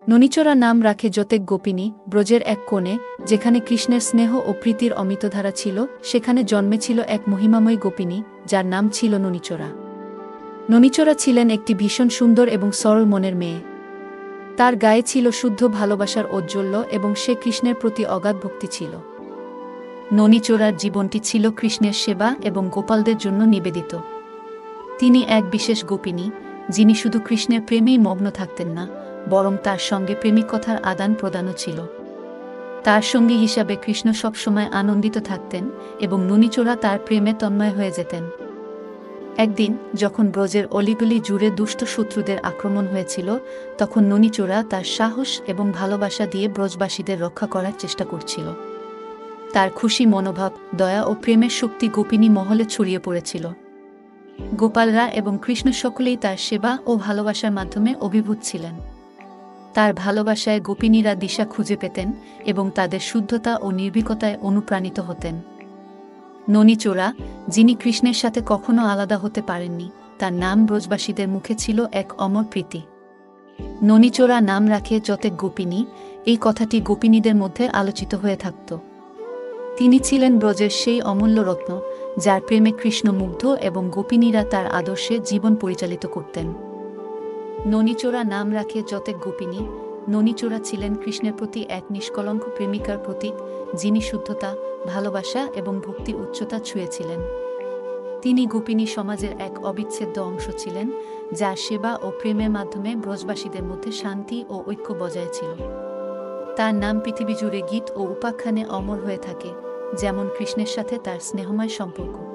ননিচরা নাম রাখে যতেক গোপিনী। ব্রজের এক কোণে, যেখানে কৃষ্ণের স্নেহ ও প্রীতির অমিতধারা ছিল, সেখানে জন্মেছিল এক মহিমাময়ী গোপিনী, যার নাম ছিল ননিচরা। ননিচরা ছিলেন একটি ভীষণ সুন্দর এবং সরল মনের মেয়ে। তার গায়ে ছিল শুদ্ধ ভালোবাসার ঔজ্জ্বল্য এবং সে কৃষ্ণের প্রতি অগাধ ভক্তি ছিল। ননিচরার জীবনটি ছিল কৃষ্ণের সেবা এবং গোপালদের জন্য নিবেদিত। তিনি এক বিশেষ গোপিনী, যিনি শুধু কৃষ্ণের প্রেমেই মগ্ন থাকতেন না, বরং তার সঙ্গে প্রেমিক কথার আদান প্রদানও ছিল। তার সঙ্গী হিসাবে কৃষ্ণ সবসময় আনন্দিত থাকতেন এবং ননিচরা তার প্রেমে তন্ময় হয়ে যেতেন। একদিন যখন ব্রজের অলিগলি জুড়ে দুষ্ট শত্রুদের আক্রমণ হয়েছিল, তখন ননিচরা তার সাহস এবং ভালোবাসা দিয়ে ব্রজবাসীদের রক্ষা করার চেষ্টা করছিল। তার খুশি মনোভাব, দয়া ও প্রেমের শক্তি গোপিনী মহলে ছড়িয়ে পড়েছিল। গোপালরা এবং কৃষ্ণ সকলেই তার সেবা ও ভালোবাসার মাধ্যমে অভিভূত ছিলেন। তার ভালোবাসায় গোপিনীরা দিশা খুঁজে পেতেন এবং তাদের শুদ্ধতা ও নির্ভীকতায় অনুপ্রাণিত হতেন। ননিচরা, যিনি কৃষ্ণের সাথে কখনো আলাদা হতে পারেননি, তার নাম ব্রজবাসীদের মুখে ছিল এক অমর প্রীতি। ননিচরা নাম রাখে যতেক গোপিনী, এই কথাটি গোপিনীদের মধ্যে আলোচিত হয়ে থাকত। তিনি ছিলেন ব্রজের সেই অমূল্য রত্ন, যার প্রেমে কৃষ্ণ মুগ্ধ এবং গোপিনীরা তার আদর্শে জীবন পরিচালিত করতেন। ননিচরা নাম রাখে যতেক গোপিনী। ননিচরা ছিলেন কৃষ্ণের প্রতি এক নিষ্কলঙ্ক প্রেমিকার প্রতীক, যিনি শুদ্ধতা, ভালোবাসা এবং ভক্তির উচ্চতা ছুঁয়েছিলেন। তিনি গোপিনী সমাজের এক অবিচ্ছেদ্য অংশ ছিলেন, যার সেবা ও প্রেমের মাধ্যমে ব্রজবাসীদের মধ্যে শান্তি ও ঐক্য বজায় ছিল। তার নাম পৃথিবী জুড়ে গীত ও উপাখ্যানে অমর হয়ে থাকে, যেমন কৃষ্ণের সাথে তার স্নেহময় সম্পর্ক।